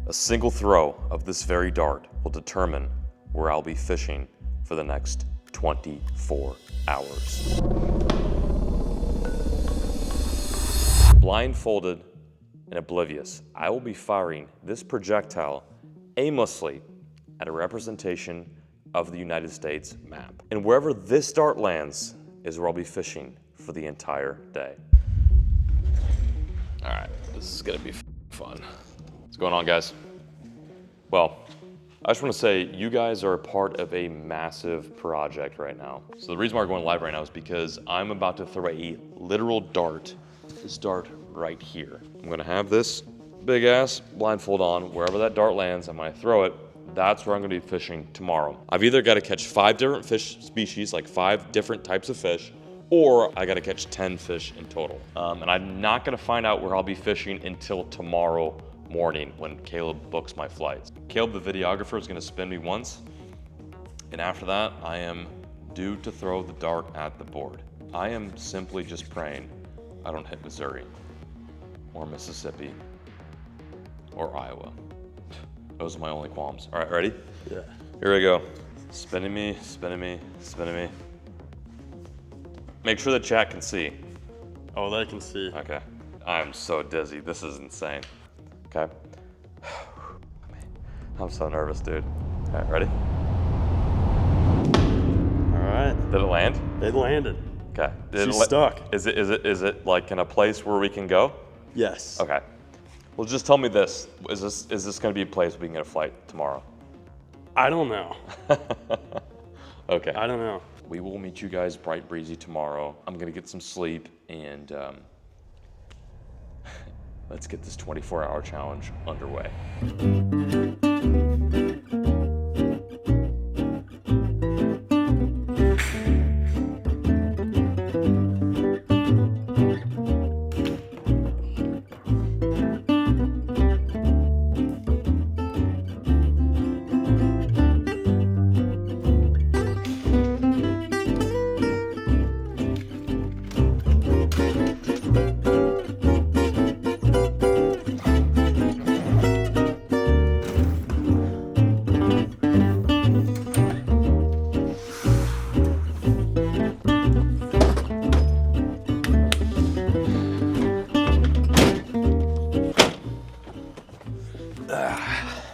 A single throw of this very dart will determine where I'll be fishing for the next 24 hours. Blindfolded and oblivious, I will be firing this projectile aimlessly at a representation of the United States map. And wherever this dart lands is where I'll be fishing for the entire day. All right, this is gonna be fun. What's going on, guys? Well, I just want to say you guys are a part of a massive project right now. So the reason why we're going live right now is because I'm about to throw a literal dart, this dart right here. I'm gonna have this big ass blindfold on. Wherever that dart lands, I'm gonna throw it. That's where I'm gonna be fishing tomorrow. I've either gotta catch 5 different fish species, like 5 different types of fish, or I gotta catch 10 fish in total. And I'm not gonna find out where I'll be fishing until tomorrow morning when Caleb books my flights. Caleb, the videographer, is gonna spin me once, and after that, I am due to throw the dart at the board. I am simply just praying I don't hit Missouri, or Mississippi, or Iowa. Those are my only qualms. All right, ready? Yeah. Here we go. Spinning me, spinning me, spinning me. Make sure the chat can see. Oh, they can see. Okay. I'm so dizzy. This is insane. Okay. I'm so nervous, dude. All right, ready? All right. Did it land? It landed. Okay. She's stuck. Is it like in a place where we can go? Yes. Okay. Well, just tell me this. Is this going to be a place we can get a flight tomorrow? I don't know. Okay. I don't know. We will meet you guys bright breezy tomorrow. I'm going to get some sleep and let's get this 24-hour challenge underway.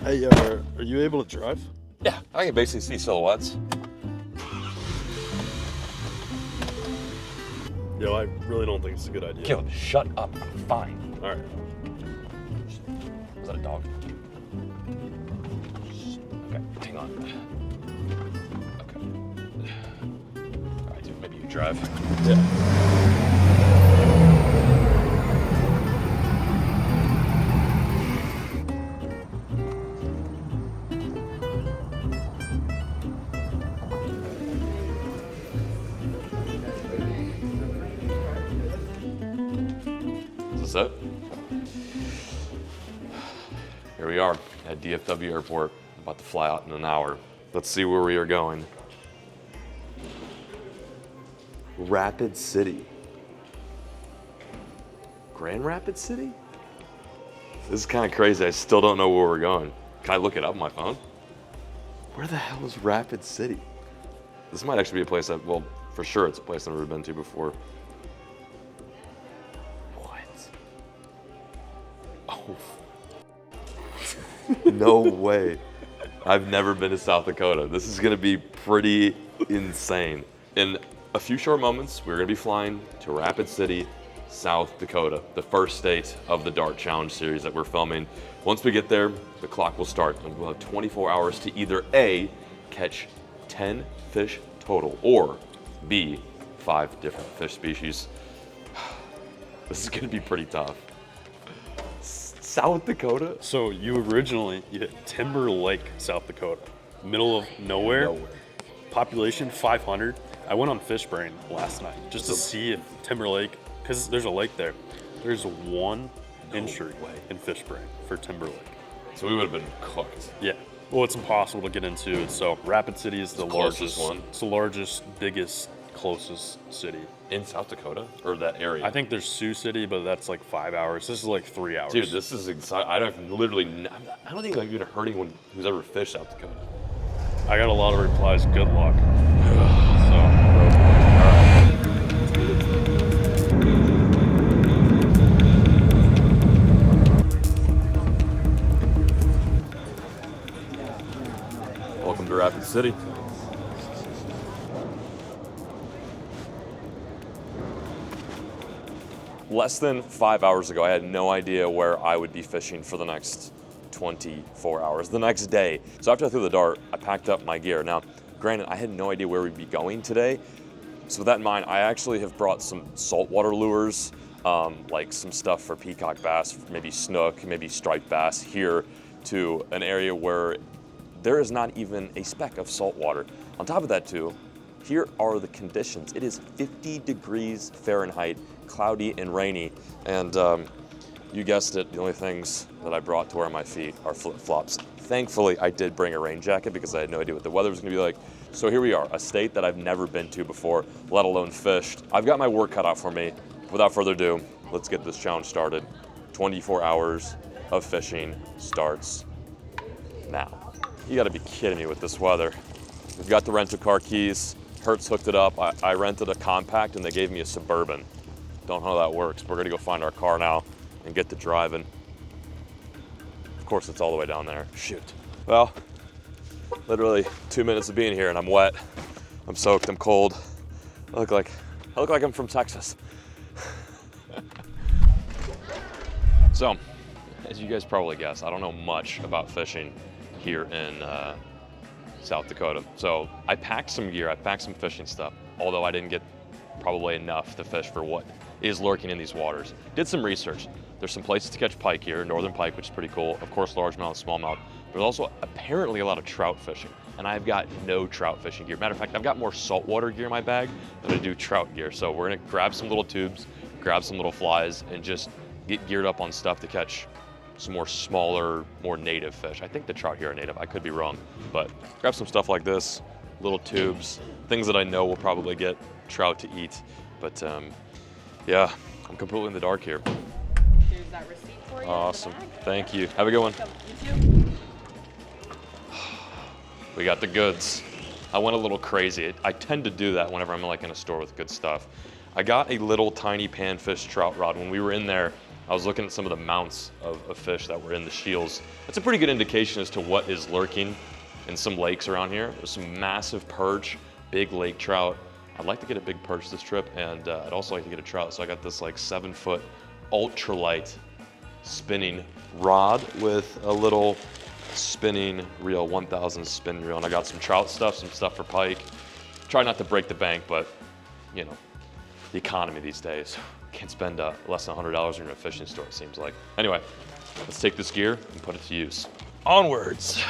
Hey, are you able to drive? Yeah, I can basically see silhouettes. Yo, I really don't think it's a good idea. Caleb, shut up. I'm fine. All right. Was that a dog? Okay, hang on. Okay. All right, dude, maybe you drive. Yeah. Is this it? Here we are at DFW Airport, about to fly out in an hour. Let's see where we are going. Rapid City. Grand Rapids City? This is kind of crazy. I still don't know where we're going. Can I look it up on my phone? Where the hell is Rapid City? This might actually be a place that, well, for sure it's a place I've never been to before. What? Oh. No way. I've never been to South Dakota. This is gonna be pretty insane. In a few short moments, we're gonna be flying to Rapid City, South Dakota, the first state of the Dart Challenge series that we're filming. Once we get there, the clock will start and we'll have 24 hours to either A, catch 10 fish total, or B, 5 different fish species. This is gonna be pretty tough. South Dakota? So you hit Timber Lake, South Dakota, middle of nowhere. Population 500. I went on Fish Brain last night just to see if Timber Lake, because there's a lake there. There's one entry in Fish Brain for Timber Lake. So we would have been cooked. Yeah. Well, it's impossible to get into. So Rapid City is the largest one. It's the largest, biggest closest city. In South Dakota? Or that area? I think there's Sioux City, but that's like 5 hours. This is like 3 hours. Dude, this is exciting. I don't think I've even heard anyone who's ever fished South Dakota. I got a lot of replies. Good luck. Welcome to Rapid City. Less than 5 hours ago, I had no idea where I would be fishing for the next 24 hours, the next day. So after I threw the dart, I packed up my gear. Now, granted, I had no idea where we'd be going today. So with that in mind, I actually have brought some saltwater lures, like some stuff for peacock bass, maybe snook, maybe striped bass here to an area where there is not even a speck of salt water. On top of that too, here are the conditions. It is 50 degrees Fahrenheit, cloudy and rainy. And you guessed it, the only things that I brought to wear on my feet are flip-flops. Thankfully, I did bring a rain jacket because I had no idea what the weather was gonna be like. So here we are, a state that I've never been to before, let alone fished. I've got my work cut out for me. Without further ado, let's get this challenge started. 24 hours of fishing starts now. You gotta be kidding me with this weather. We've got the rental car keys. Hertz hooked it up. I rented a compact and they gave me a Suburban. Don't know how that works. We're gonna go find our car now and get to driving. Of course, it's all the way down there. Shoot. Well, literally 2 minutes of being here and I'm wet. I'm soaked, I'm cold. I look like I'm from Texas. So, as you guys probably guessed, I don't know much about fishing here in South Dakota. So I packed some gear, I packed some fishing stuff, although I didn't get probably enough to fish for what is lurking in these waters. Did some research. There's some places to catch pike here, northern pike, which is pretty cool. Of course, largemouth, smallmouth. There's also apparently a lot of trout fishing, and I've got no trout fishing gear. Matter of fact, I've got more saltwater gear in my bag than I do trout gear. So we're gonna grab some little tubes, grab some little flies, and just get geared up on stuff to catch some more smaller, more native fish. I think the trout here are native, I could be wrong, but grab some stuff like this, little tubes, things that I know will probably get trout to eat. But yeah, I'm completely in the dark here. Here's that receipt for you. Awesome, thank you. Have a good one. You too. We got the goods. I went a little crazy. I tend to do that whenever I'm like in a store with good stuff. I got a little tiny panfish trout rod. When we were in there, I was looking at some of the mounts of fish that were in the shields. That's a pretty good indication as to what is lurking in some lakes around here. There's some massive perch, big lake trout. I'd like to get a big perch this trip, and I'd also like to get a trout. So I got this like 7-foot ultralight spinning rod with a little spinning reel, 1000 spin reel. And I got some trout stuff, some stuff for pike. Try not to break the bank, but you know, the economy these days. Can't spend less than $100 in a fishing store, it seems like. Anyway, let's take this gear and put it to use. Onwards.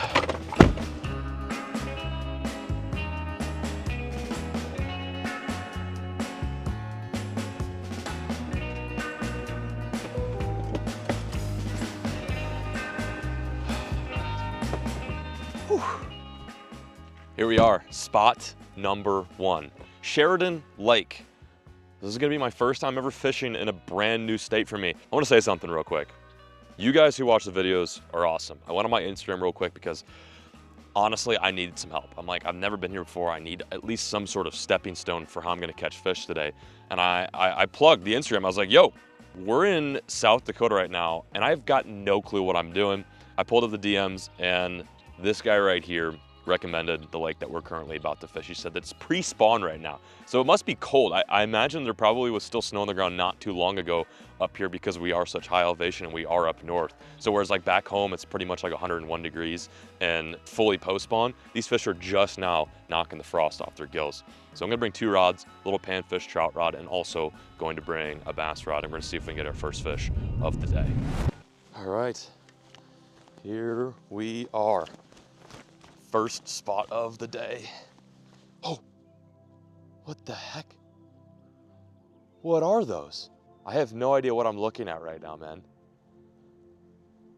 Whew. Here we are, spot number 1, Sheridan Lake. This is gonna be my first time ever fishing in a brand new state for me. I wanna say something real quick. You guys who watch the videos are awesome. I went on my Instagram real quick because honestly, I needed some help. I'm like, I've never been here before. I need at least some sort of stepping stone for how I'm gonna catch fish today. And I plugged the Instagram. I was like, yo, we're in South Dakota right now and I've got no clue what I'm doing. I pulled up the DMs and this guy right here recommended the lake that we're currently about to fish. He said that it's pre-spawn right now. So it must be cold. I imagine there probably was still snow on the ground not too long ago up here because we are such high elevation and we are up north. So whereas like back home, it's pretty much like 101 degrees and fully post-spawn, these fish are just now knocking the frost off their gills. So I'm gonna bring 2 rods, little panfish trout rod, and also going to bring a bass rod, and we're gonna see if we can get our first fish of the day. All right, here we are. First spot of the day. Oh, what the heck? What are those? I have no idea what I'm looking at right now, man.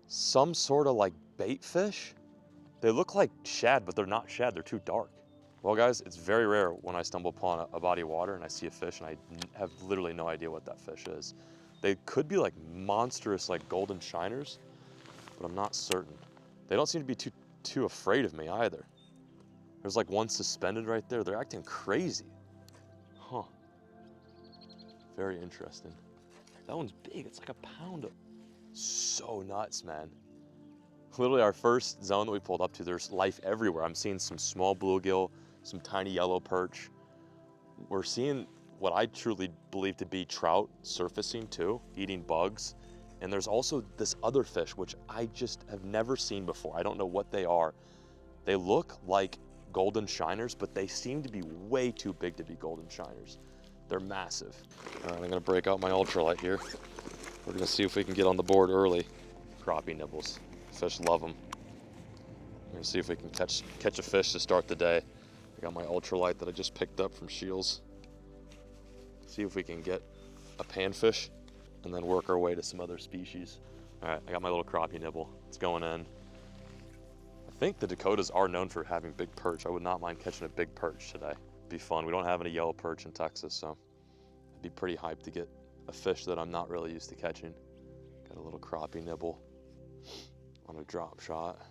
Some sort of like bait fish? They look like shad, but they're not shad, they're too dark. Well guys, it's very rare when I stumble upon a body of water and I see a fish and I have literally no idea what that fish is. They could be like monstrous like golden shiners, but I'm not certain. They don't seem to be too afraid of me either. There's like one suspended right there. They're acting crazy. Huh. Very interesting. That one's big, it's like a pound. So nuts, man. Literally our first zone that we pulled up to, there's life everywhere. I'm seeing some small bluegill, some tiny yellow perch. We're seeing what I truly believe to be trout surfacing too, eating bugs. And there's also this other fish, which I just have never seen before. I don't know what they are. They look like golden shiners, but they seem to be way too big to be golden shiners. They're massive. All right, I'm gonna break out my ultralight here. We're gonna see if we can get on the board early. Crappie nibbles. Fish love them. We're gonna see if we can catch a fish to start the day. I got my ultralight that I just picked up from Shields. See if we can get a panfish and then work our way to some other species. All right, I got my little crappie nibble. It's going in. I think the Dakotas are known for having big perch. I would not mind catching a big perch today. It'd be fun. We don't have any yellow perch in Texas, so I'd be pretty hyped to get a fish that I'm not really used to catching. Got a little crappie nibble on a drop shot.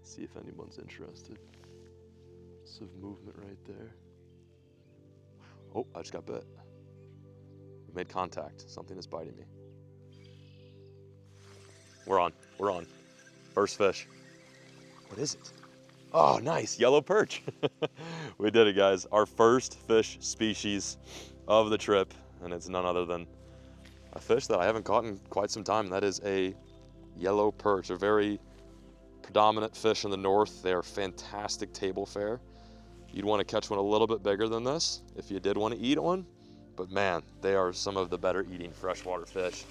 See if anyone's interested. Some movement right there. Oh, I just got bit. We made contact. Something is biting me. We're on. First fish. What is it? Oh, nice, yellow perch. We did it, guys. Our first fish species of the trip, and it's none other than a fish that I haven't caught in quite some time. That is a yellow perch, a very predominant fish in the north. They are fantastic table fare. You'd want to catch one a little bit bigger than this if you did want to eat one, but man, they are some of the better eating freshwater fish.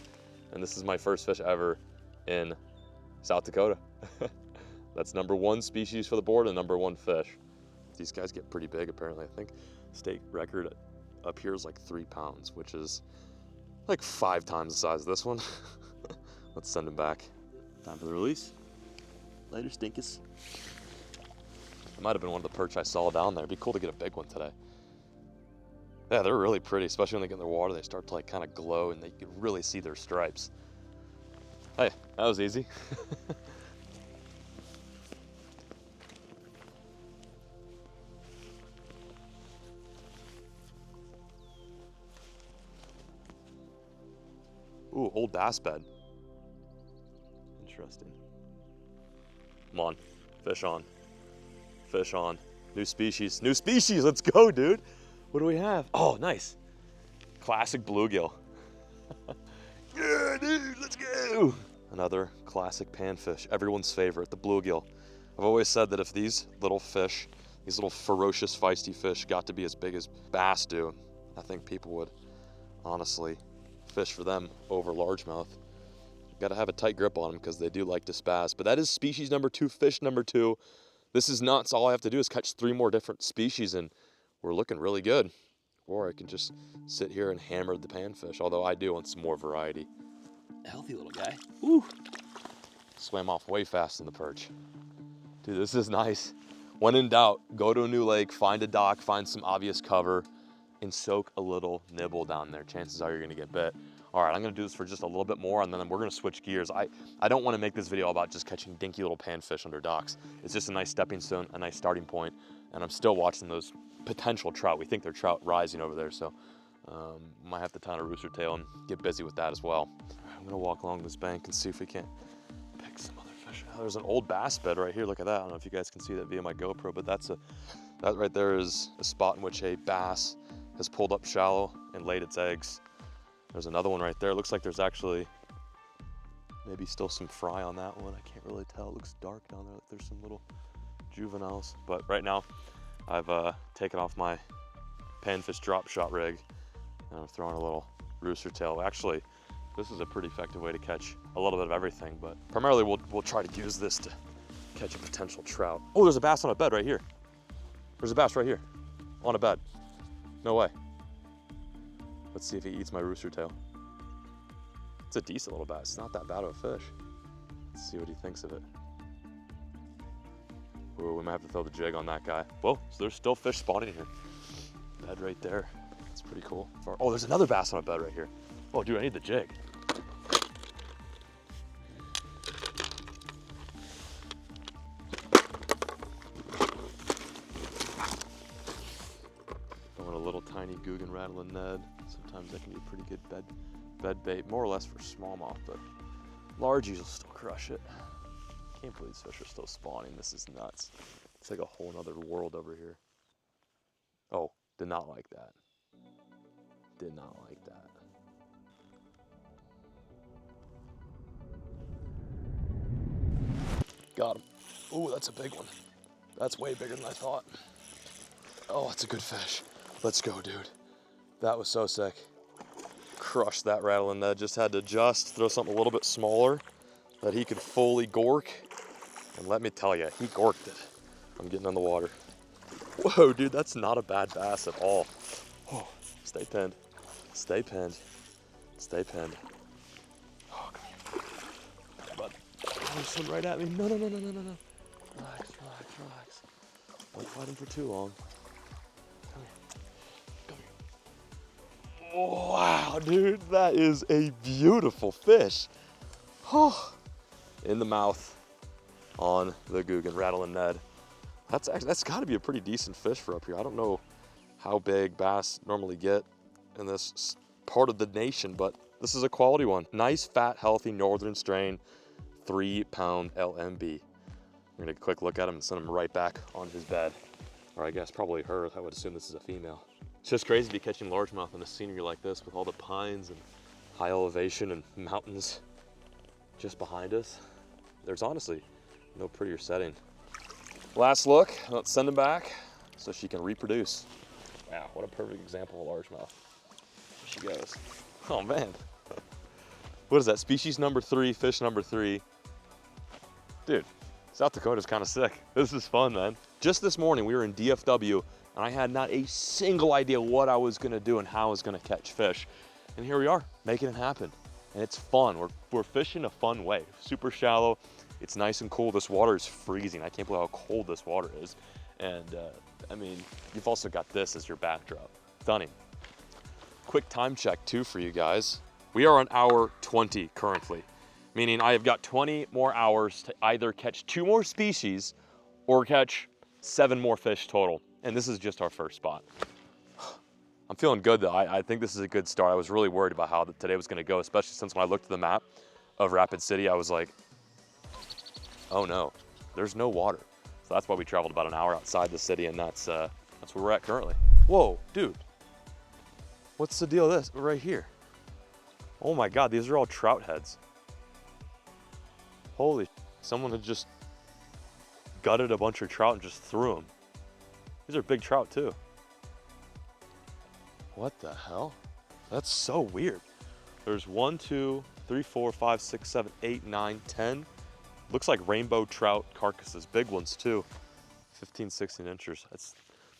And this is my first fish ever in South Dakota. That's #1 species for the board and #1 fish. These guys get pretty big apparently. I think state record up here is like 3 pounds, which is like 5 times the size of this one. Let's send him back. Time for the release. Later, stinkus. It might have been one of the perch I saw down there. It'd be cool to get a big one today. Yeah, they're really pretty, especially when they get in the water. They start to like kind of glow and you can really see their stripes. Hey, that was easy. Ooh, old bass bed. Interesting. Come on, fish on. Fish on. New species, let's go, dude. What do we have? Oh, nice. Classic bluegill. Yeah, dude, let's go. Another classic panfish, everyone's favorite, the bluegill. I've always said that if these little fish, these little ferocious, feisty fish got to be as big as bass do, I think people would honestly fish for them over largemouth. Got to have a tight grip on them because they do like to spaz. But that is species #2, fish #2. This is nuts. All I have to do is catch 3 more different species and we're looking really good. Or I can just sit here and hammer the panfish, although I do want some more variety. Healthy little guy. Woo! Swam off way fast in the perch. Dude, this is nice. When in doubt, go to a new lake, find a dock, find some obvious cover, and soak a little nibble down there. Chances are you're gonna get bit. All right, I'm gonna do this for just a little bit more and then we're gonna switch gears. I don't wanna make this video about just catching dinky little panfish under docks. It's just a nice stepping stone, a nice starting point, and I'm still watching those potential trout. We think they're trout rising over there, so might have to tie a rooster tail and get busy with that as well. I'm gonna walk along this bank and see if we can't pick some other fish. Oh, there's an old bass bed right here, look at that. I don't know if you guys can see that via my GoPro, but that right there is a spot in which a bass has pulled up shallow and laid its eggs. There's another one right there. It looks like there's actually maybe still some fry on that one. I can't really tell. It looks dark down there. There's some little juveniles. But right now, I've taken off my panfish drop shot rig and I'm throwing a little rooster tail. Actually, this is a pretty effective way to catch a little bit of everything, but primarily we'll try to use this to catch a potential trout. Oh, there's a bass on a bed right here. There's a bass right here on a bed. No way. Let's see if he eats my rooster tail. It's a decent little bass. It's not that bad of a fish. Let's see what he thinks of it. Ooh, we might have to throw the jig on that guy. Whoa, so there's still fish spawning here. Bed right there. That's pretty cool. Oh, there's another bass on a bed right here. Oh, dude, I need the jig. Throwing a little tiny Guggen rattling Ned. Sometimes that can be a pretty good bed bait, more or less for smallmouth, but largies will still crush it. Can't believe these fish are still spawning. This is nuts. It's like a whole nother world over here. Oh, did not like that. Did not like that. Got him. Ooh, that's a big one. That's way bigger than I thought. Oh, that's a good fish. Let's go, dude. That was so sick. Crushed that rattling Ned. Just had to throw something a little bit smaller that he could fully gork. And let me tell you, he gorked it. I'm getting on the water. Whoa, dude, that's not a bad bass at all. Oh, stay pinned. Stay pinned. Stay pinned. Oh, come here. Come here, bud. Oh, he's swimming right at me. No, no, no, no, no, no, no. Relax, relax, relax. Don't fight him for too long. Come here. Come here. Oh, wow, dude, that is a beautiful fish. Oh, in the mouth on the Guggen rattling Ned. That's got to be a pretty decent fish for up here. I don't know how big bass normally get in this part of the nation, but this is a quality one. Nice, fat, healthy northern strain, 3-pound LMB. We're gonna take a quick look at him and send him right back on his bed. Or I guess probably her. I would assume this is a female. It's just crazy to be catching largemouth in a scenery like this with all the pines and high elevation and mountains just behind us. There's honestly no prettier setting. Last look, let's send him back so she can reproduce. Wow, what a perfect example of largemouth. There she goes. Oh man. What is that, species number 3, fish number 3? Dude, South Dakota's kind of sick. This is fun, man. Just this morning, we were in DFW, and I had not a single idea what I was gonna do and how I was gonna catch fish. And here we are, making it happen. And it's fun, we're fishing a fun way. Super shallow, it's nice and cool. This water is freezing. I can't believe how cold this water is. And I mean, you've also got this as your backdrop. Stunning. Quick time check too for you guys. We are on hour 20 currently, meaning I have got 20 more hours to either catch 2 more species or catch 7 more fish total. And this is just our first spot. I'm feeling good though. I think this is a good start. I was really worried about how today was gonna go, especially since when I looked at the map of Rapid City, I was like, oh no, there's no water. So that's why we traveled about an hour outside the city, and that's where we're at currently. Whoa, dude. What's the deal with this right here? Oh my God, these are all trout heads. Holy, someone had just gutted a bunch of trout and just threw them. These are big trout too. What the hell? That's so weird. There's 1, 2, 3, 4, 5, 6, 7, 8, 9, 10. Looks like rainbow trout carcasses, big ones too. 15, 16 inches. That's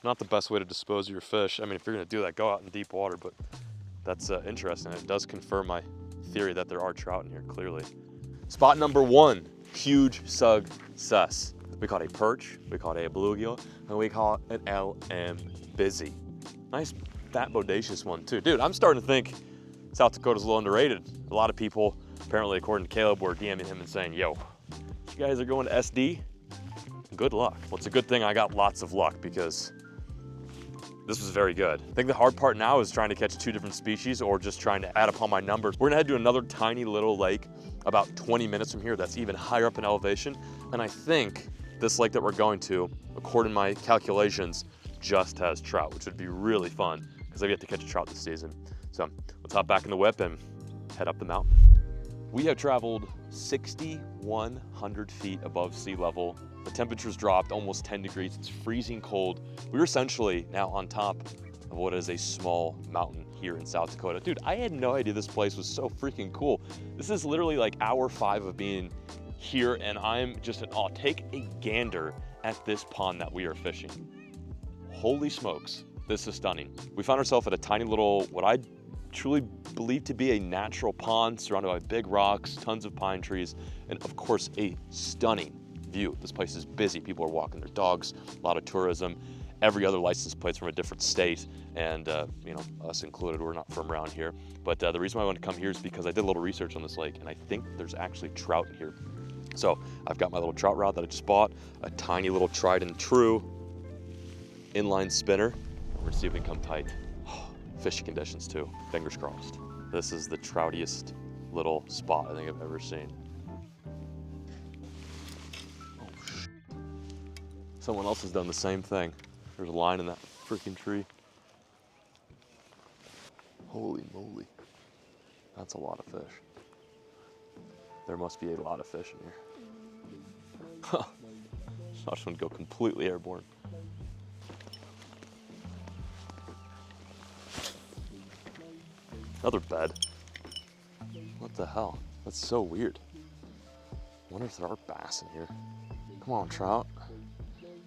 not the best way to dispose of your fish. I mean, if you're gonna do that, go out in deep water, but that's interesting. It does confirm my theory that there are trout in here, clearly. Spot number 1, huge success. We caught a perch, we caught a bluegill, and we caught an LM busy. Nice fat bodacious one too. Dude, I'm starting to think South Dakota's a little underrated. A lot of people, apparently according to Caleb, were DMing him and saying, yo, you guys are going to SD? Good luck. Well, it's a good thing I got lots of luck because this was very good. I think the hard part now is trying to catch 2 different species or just trying to add upon my numbers. We're gonna head to another tiny little lake about 20 minutes from here that's even higher up in elevation. And I think this lake that we're going to, according to my calculations, just has trout, which would be really fun because I've yet to catch a trout this season. So let's hop back in the whip and head up the mountain. We have traveled 6,100 feet above sea level. The temperature's dropped almost 10 degrees. It's freezing cold. We're essentially now on top of what is a small mountain here in South Dakota. Dude, I had no idea this place was so freaking cool. This is literally like hour 5 of being here, and I'm just in awe. Take a gander at this pond that we are fishing. Holy smokes, this is stunning. We found ourselves at a tiny little, what I truly believe to be a natural pond surrounded by big rocks, tons of pine trees, and of course a stunning view. This place is busy. People are walking their dogs, a lot of tourism. Every other license plate's from a different state, and you know, us included, we're not from around here. But the reason why I wanted to come here is because I did a little research on this lake, and I think there's actually trout in here. So I've got my little trout rod that I just bought, a tiny little tried and true inline spinner. We're gonna see if we can come tight. Fishy conditions too, fingers crossed. This is the troutiest little spot I think I've ever seen. Oh, someone else has done the same thing. There's a line in that freaking tree. Holy moly. That's a lot of fish. There must be a lot of fish in here. I just want to go completely airborne. Another bed. What the hell? That's so weird. I wonder if there are bass in here. Come on, trout.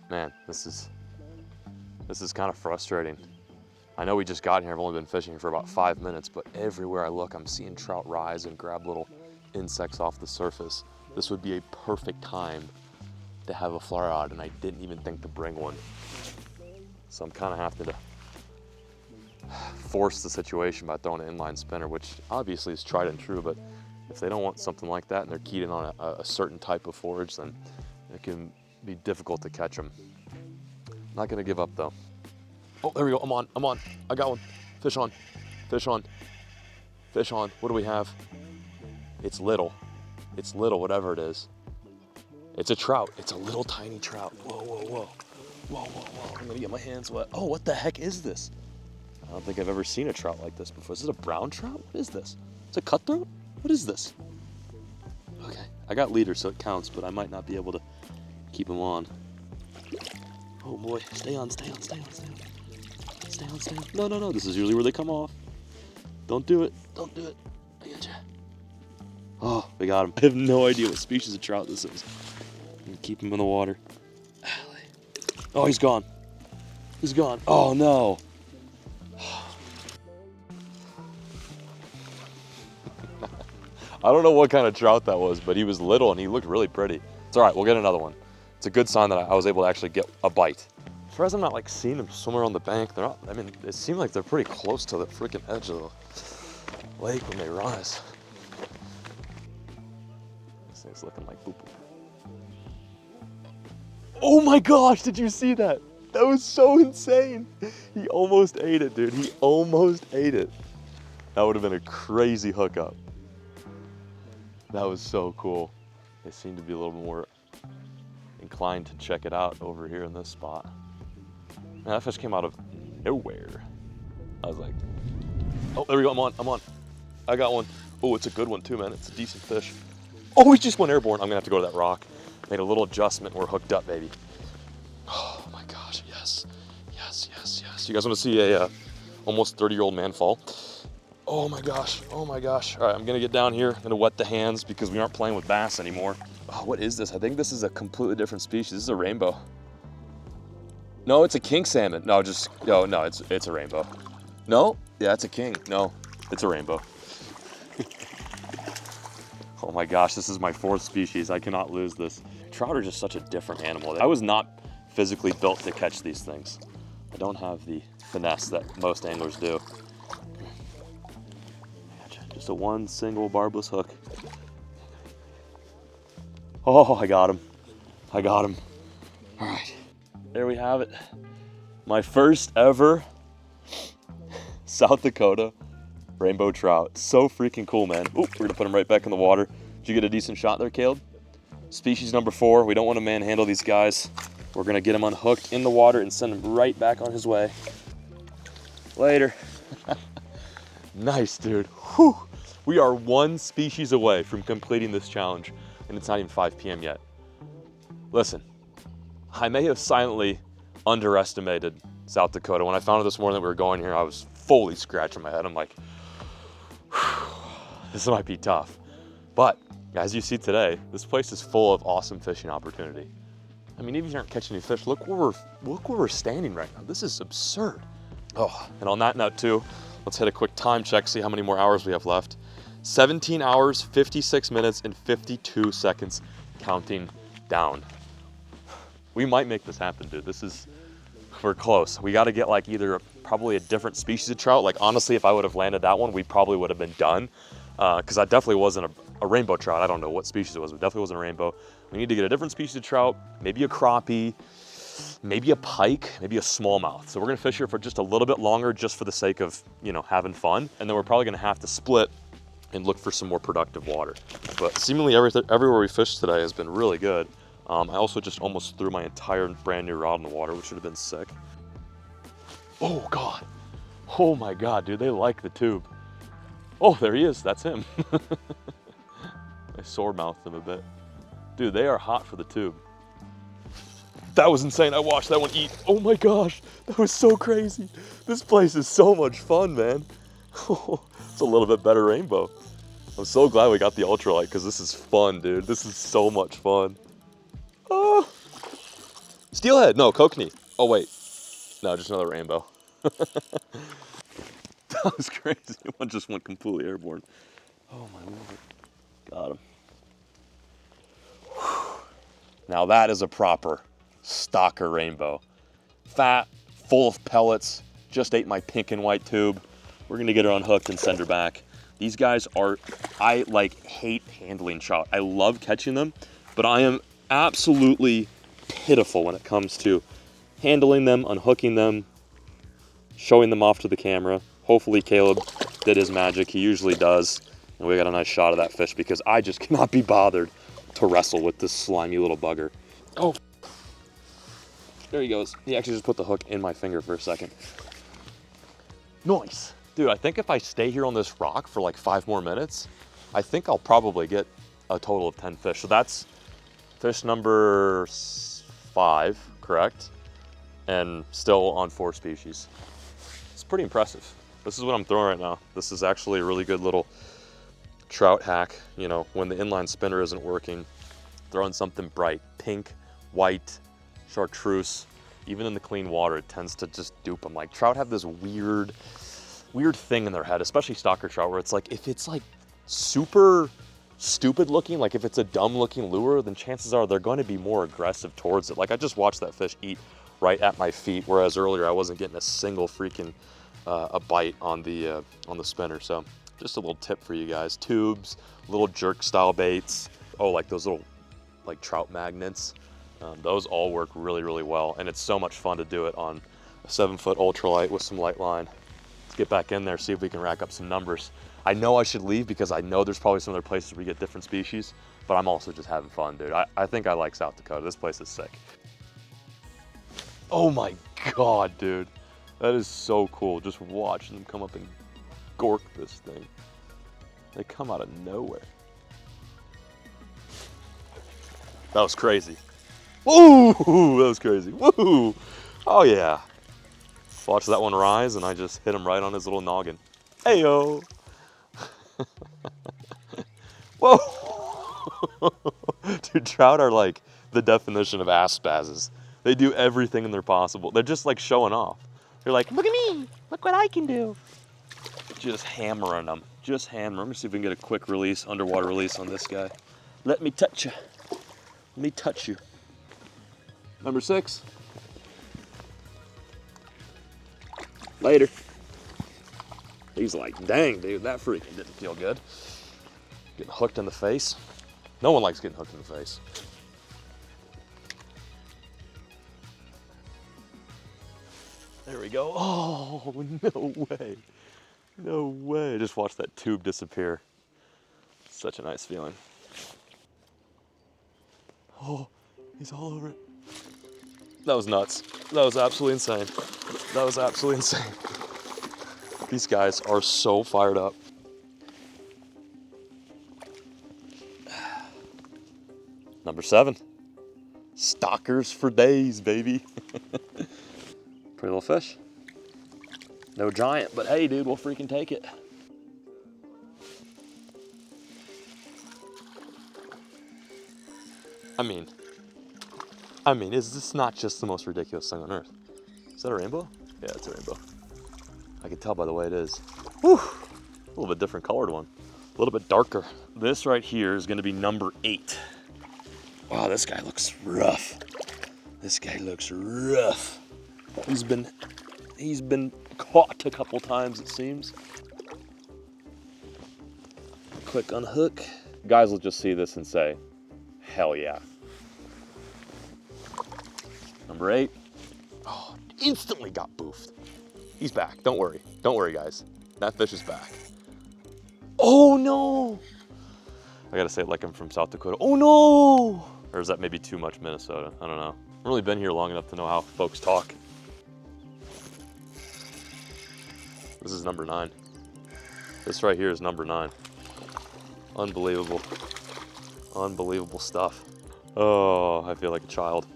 Man, this is kind of frustrating. I know we just got here. I've only been fishing for about 5 minutes, but everywhere I look, I'm seeing trout rise and grab little insects off the surface. This would be a perfect time to have a fly rod, and I didn't even think to bring one. So I'm kind of having to force the situation by throwing an inline spinner, which obviously is tried and true, but if they don't want something like that and they're keyed in on a certain type of forage, then it can be difficult to catch them. Not gonna give up though. Oh, there we go, I'm on, I got one. Fish on, fish on, fish on. What do we have? It's little, whatever it is. It's a trout, it's a little tiny trout. Whoa, whoa, whoa, whoa, whoa, whoa. I'm gonna get my hands wet. Oh, what the heck is this? I don't think I've ever seen a trout like this before. Is it a brown trout? What is this? It's a cutthroat? What is this? Okay, I got leader, so it counts, but I might not be able to keep him on. Oh boy, stay on, stay on, stay on, stay on. Stay on, stay on. No, no, no, this is usually where they come off. Don't do it, don't do it. I got you. Oh, we got him. I have no idea what species of trout this is. I'm gonna keep him in the water. Oh, he's gone. He's gone. Oh no. I don't know what kind of trout that was, but he was little and he looked really pretty. It's all right, we'll get another one. It's a good sign that I was able to actually get a bite. As far as I'm not like seeing them somewhere on the bank, they're not, I mean, it seemed like they're pretty close to the freaking edge of the lake when they rise. This thing's looking like boo-boo. Oh my gosh, did you see that? That was so insane. He almost ate it, dude. He almost ate it. That would have been a crazy hookup. That was so cool. They seem to be a little more inclined to check it out over here in this spot. Man, that fish came out of nowhere. I was like, oh, there we go, I'm on. I got one. Oh, it's a good one too, man. It's a decent fish. Oh, we just went airborne. I'm gonna have to go to that rock. Made a little adjustment, we're hooked up, baby. Oh my gosh, yes. Yes, yes, yes. You guys wanna see a almost 30-year-old man fall? Oh my gosh, oh my gosh. All right, I'm gonna get down here, I'm gonna wet the hands because we aren't playing with bass anymore. Oh, what is this? I think this is a completely different species. This is a rainbow. No, it's a king salmon. No, no, it's a rainbow. No, yeah, it's a king. No, it's a rainbow. Oh my gosh, this is my 4th species. I cannot lose this. Trout are just such a different animal. I was not physically built to catch these things. I don't have the finesse that most anglers do. Just a one single barbless hook. Oh, I got him. I got him. All right, there we have it. My first ever South Dakota rainbow trout. So freaking cool, man. Ooh, we're gonna put him right back in the water. Did you get a decent shot there, Caleb? Species number 4. We don't want to manhandle these guys. We're gonna get him unhooked in the water and send him right back on his way. Later. Nice, dude. Whew. We are 1 species away from completing this challenge, and it's not even 5 p.m. yet. Listen, I may have silently underestimated South Dakota. When I found out this morning that we were going here, I was fully scratching my head. I'm like, this might be tough. But as you see today, this place is full of awesome fishing opportunity. I mean, even if you aren't catching any fish, look where we're standing right now. This is absurd. Oh, and on that note too, let's hit a quick time check, see how many more hours we have left. 17 hours, 56 minutes, and 52 seconds, counting down. We might make this happen, dude. We're close. We got to get like either probably a different species of trout. Like honestly, if I would have landed that one, we probably would have been done. Because that definitely wasn't a rainbow trout. I don't know what species it was, but definitely wasn't a rainbow. We need to get a different species of trout, maybe a crappie, maybe a pike, maybe a smallmouth. So we're gonna fish here for just a little bit longer, just for the sake of, you know, having fun. And then we're probably gonna have to split and look for some more productive water. But seemingly everywhere we fished today has been really good. I also just almost threw my entire brand new rod in the water, which would have been sick. Oh God. Oh my God, dude, they like the tube. Oh, there he is, that's him. I sore mouthed him a bit. Dude, they are hot for the tube. That was insane, I watched that one eat. Oh my gosh, that was so crazy. This place is so much fun, man. It's a little bit better rainbow. I'm so glad we got the ultralight because this is fun, dude. This is so much fun. Oh. Steelhead, no, kokanee. Oh wait, no, just another rainbow. That was crazy. One just went completely airborne. Oh my lord. Got him. Whew. Now that is a proper stalker rainbow. Fat, full of pellets. Just ate my pink and white tube. We're gonna get her unhooked and send her back. These guys are, I like hate handling trout. I love catching them, but I am absolutely pitiful when it comes to handling them, unhooking them, showing them off to the camera. Hopefully Caleb did his magic. He usually does. And we got a nice shot of that fish because I just cannot be bothered to wrestle with this slimy little bugger. Oh, there he goes. He actually just put the hook in my finger for a second. Nice. Dude, I think if I stay here on this rock for like 5 more minutes, I think I'll probably get a total of 10 fish. So that's fish number 5, correct? And still on 4 species. It's pretty impressive. This is what I'm throwing right now. This is actually a really good little trout hack. You know, when the inline spinner isn't working, throwing something bright, pink, white, chartreuse, even in the clean water, it tends to just dupe them. Like trout have this weird thing in their head, especially stalker trout, where it's like, if it's like super stupid looking, like if it's a dumb looking lure, then chances are they're going to be more aggressive towards it. Like I just watched that fish eat right at my feet, whereas earlier I wasn't getting a single freaking a bite on the spinner. So just a little tip for you guys: tubes, little jerk style baits. Oh, like those little like trout magnets. Those all work really, really well, and it's so much fun to do it on a 7-foot ultralight with some light line. Let's get back in there, see if we can rack up some numbers. I know I should leave because I know there's probably some other places where we get different species, but I'm also just having fun, dude. I think I like South Dakota. This place is sick. Oh my God, dude. That is so cool, just watching them come up and gork this thing. They come out of nowhere. That was crazy. Woo! That was crazy. Woo! Oh yeah. Watch that one rise, and I just hit him right on his little noggin. Heyo! Whoa! Dude, trout are like the definition of ass spazzes. They do everything in their possible. They're just like showing off. They're like, look at me, look what I can do. Just hammering them, just hammering. Let me see if we can get a quick release, underwater release on this guy. Let me touch you. Let me touch you. Number 6. Later. He's like, dang, dude, that freaking didn't feel good. Getting hooked in the face. No one likes getting hooked in the face. There we go. Oh, no way. No way. Just watch that tube disappear. Such a nice feeling. Oh, he's all over it. That was nuts. That was absolutely insane. That was absolutely insane. These guys are so fired up. Number 7. Stalkers for days, baby. Pretty little fish. No giant, but hey, dude, we'll freaking take it. I mean, is this not just the most ridiculous thing on earth? Is that a rainbow? Yeah, it's a rainbow. I can tell by the way it is. Whew, a little bit different colored one. A little bit darker. This right here is gonna be number 8. Wow, this guy looks rough. This guy looks rough. He's been caught a couple times, it seems. Click unhook. Guys will just see this and say, hell yeah. Number 8. Oh, instantly got boofed. He's back, don't worry. Don't worry, guys. That fish is back. Oh no! I gotta say it like I'm from South Dakota. Oh no! Or is that maybe too much Minnesota? I don't know. I've really been here long enough to know how folks talk. This is number 9. This right here is number 9. Unbelievable. Unbelievable stuff. Oh, I feel like a child.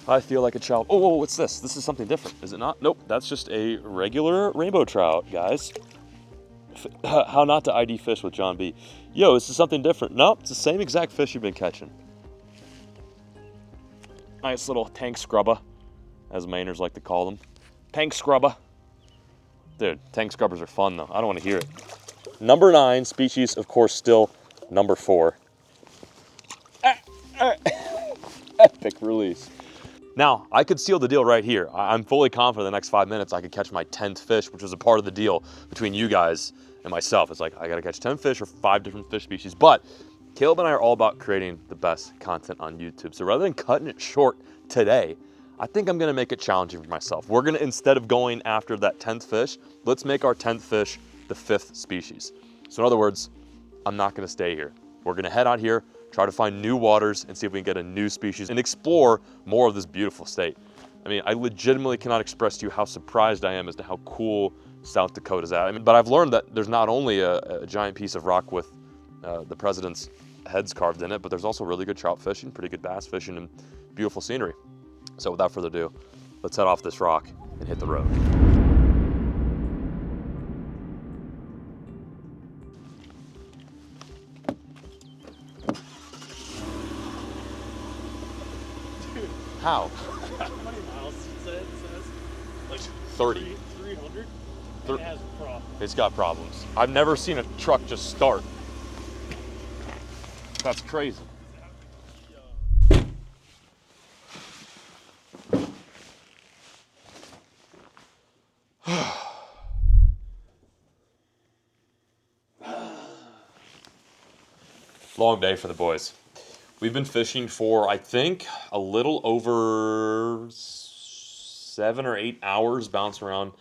I feel like a child. Oh, what's this? This is something different, is it not? Nope, that's just a regular rainbow trout, guys. How not to ID fish with John B. Yo, this is something different. Nope, it's the same exact fish you've been catching. Nice little tank scrubber, as Mainers like to call them. Tank scrubber. Dude, tank scrubbers are fun though. I don't want to hear it. Number 9 species, of course, still number 4. Epic release. Now, I could seal the deal right here. I'm fully confident the next 5 minutes I could catch my 10th fish, which was a part of the deal between you guys and myself. It's like, I gotta catch 10 fish or 5 different fish species. But Caleb and I are all about creating the best content on YouTube. So rather than cutting it short today, I think I'm gonna make it challenging for myself. We're gonna, instead of going after that 10th fish, let's make our 10th fish the 5th species. So in other words, I'm not gonna stay here. We're gonna head out here, try to find new waters and see if we can get a new species and explore more of this beautiful state. I mean, I legitimately cannot express to you how surprised I am as to how cool South Dakota's at. I mean, but I've learned that there's not only a giant piece of rock with the president's heads carved in it, but there's also really good trout fishing, pretty good bass fishing, and beautiful scenery. So without further ado, let's head off this rock and hit the road. How? How many miles does it says? Like 30. 300? It has problems. It's got problems. I've never seen a truck just start. That's crazy. Long day for the boys. We've been fishing for, I think, a little over 7 or 8 hours, bouncing around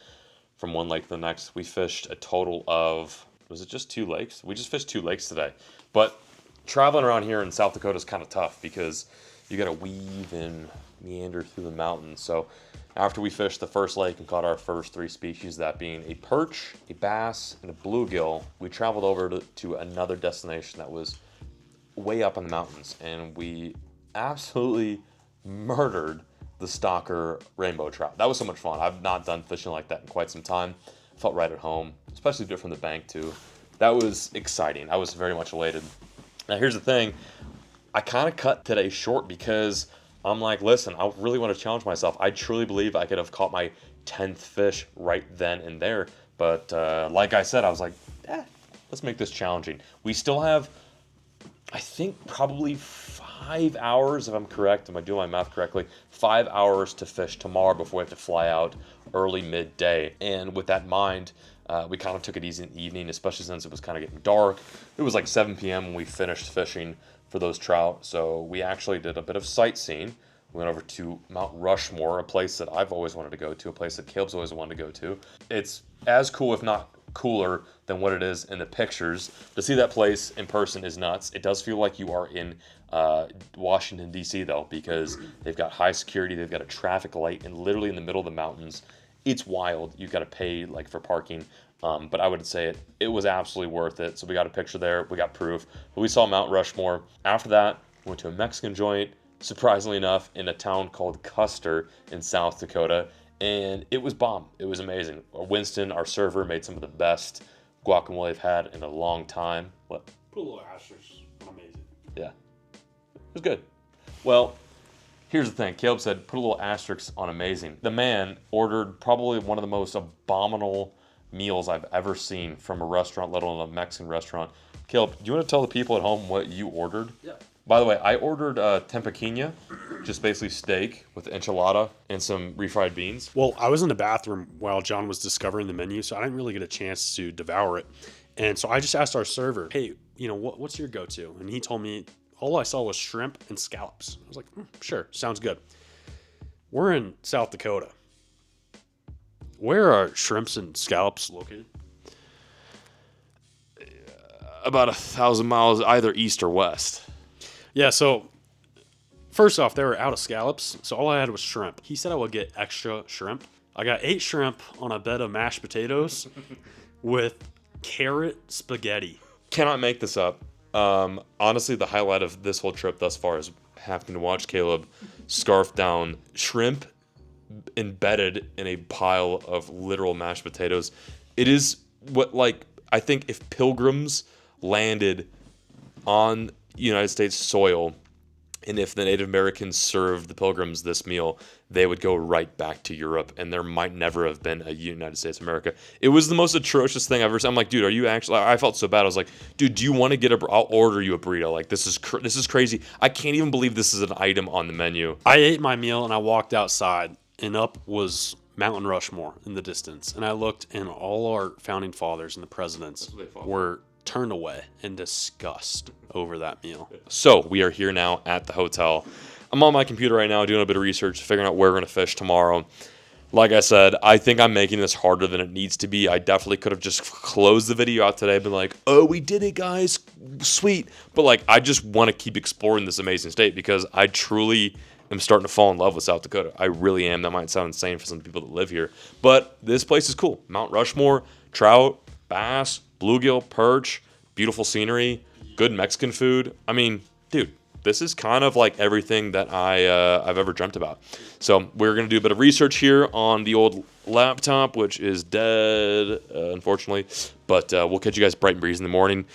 from one lake to the next. We fished a total of, was it just 2 lakes? We just fished 2 lakes today. But traveling around here in South Dakota is kind of tough because you got to weave and meander through the mountains. So after we fished the first lake and caught our first 3 species, that being a perch, a bass, and a bluegill, we traveled over to another destination that was way up in the mountains, and we absolutely murdered the stalker rainbow trout. That was so much fun. I've not done fishing like that in quite some time. Felt right at home, especially do it from the bank too. That was exciting. I was very much elated. Now here's the thing, I kind of cut today short because I'm like, listen, I really want to challenge myself. I truly believe I could have caught my 10th fish right then and there, but like I said, I was like, let's make this challenging. We still have, I think, probably 5 hours, if I'm correct, am I doing my math correctly, 5 hours to fish tomorrow before we have to fly out early midday. And with that in mind, we kind of took it easy in the evening, especially since it was kind of getting dark. It was like 7 p.m. when we finished fishing for those trout. So we actually did a bit of sightseeing. We went over to Mount Rushmore, a place that I've always wanted to go to, a place that Caleb's always wanted to go to. It's as cool, if not cooler, than what it is in the pictures. To see that place in person is nuts. It does feel like you are in Washington, D.C. though, because they've got high security, they've got a traffic light, and literally in the middle of the mountains. It's wild. You've got to pay like for parking, but I would say it was absolutely worth it. So we got a picture there, we got proof. But we saw Mount Rushmore. After that, we went to a Mexican joint, surprisingly enough, in a town called Custer in South Dakota. And it was bomb. It was amazing. Winston, our server, made some of the best guacamole I've had in a long time. What? Put a little asterisk on amazing. Yeah. It was good. Well, here's the thing. Caleb said, put a little asterisk on amazing. The man ordered probably one of the most abominable meals I've ever seen from a restaurant, let alone a Mexican restaurant. Caleb, do you want to tell the people at home what you ordered? Yeah. By the way, I ordered tempaquinha, just basically steak with enchilada and some refried beans. Well, I was in the bathroom while John was discovering the menu, so I didn't really get a chance to devour it. And so I just asked our server, hey, what's your go-to? And he told me all I saw was shrimp and scallops. I was like, sure, sounds good. We're in South Dakota. Where are shrimps and scallops located? About 1,000 miles either east or west. Yeah, so first off, they were out of scallops, so all I had was shrimp. He said I would get extra shrimp. I got 8 shrimp on a bed of mashed potatoes with carrot spaghetti. Cannot make this up. Honestly, the highlight of this whole trip thus far is having to watch Caleb scarf down shrimp embedded in a pile of literal mashed potatoes. It is what, like, I think if pilgrims landed on United States soil, and if the Native Americans served the pilgrims this meal, they would go right back to Europe, and there might never have been a United States of America. It was the most atrocious thing I've ever seen. I'm like, dude, are you actually? I felt so bad. I was like, dude, do you want to get I'll order you a burrito. Like, this is crazy. I can't even believe this is an item on the menu. I ate my meal and I walked outside, and up was Mountain Rushmore in the distance, and I looked, and all our founding fathers and the presidents were turned away in disgust over that meal. So we are here now at the hotel. I'm on my computer right now doing a bit of research, figuring out where we're going to fish tomorrow. Like I said, I think I'm making this harder than it needs to be. I definitely could have just closed the video out today and been like, oh, we did it, guys. Sweet. But, like, I just want to keep exploring this amazing state because I truly am starting to fall in love with South Dakota. I really am. That might sound insane for some people that live here. But this place is cool. Mount Rushmore, trout, bass, bluegill, perch, beautiful scenery, good Mexican food. I mean, dude, this is kind of like everything that I've ever dreamt about. So we're going to do a bit of research here on the old laptop, which is dead, unfortunately. But we'll catch you guys bright and breezy in the morning.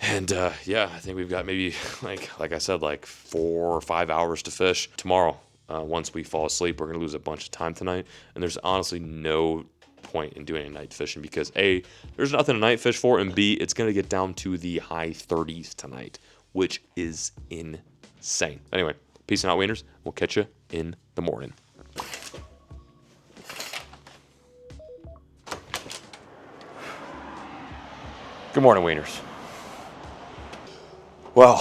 And yeah, I think we've got maybe, like I said, like 4 or 5 hours to fish tomorrow. Once we fall asleep, we're going to lose a bunch of time tonight. And there's honestly no point in doing a night fishing because A, there's nothing to night fish for, and B, it's going to get down to the high 30s tonight, which is insane. Anyway, peace and out, wieners. We'll catch you in the morning. Good morning, wieners. Well,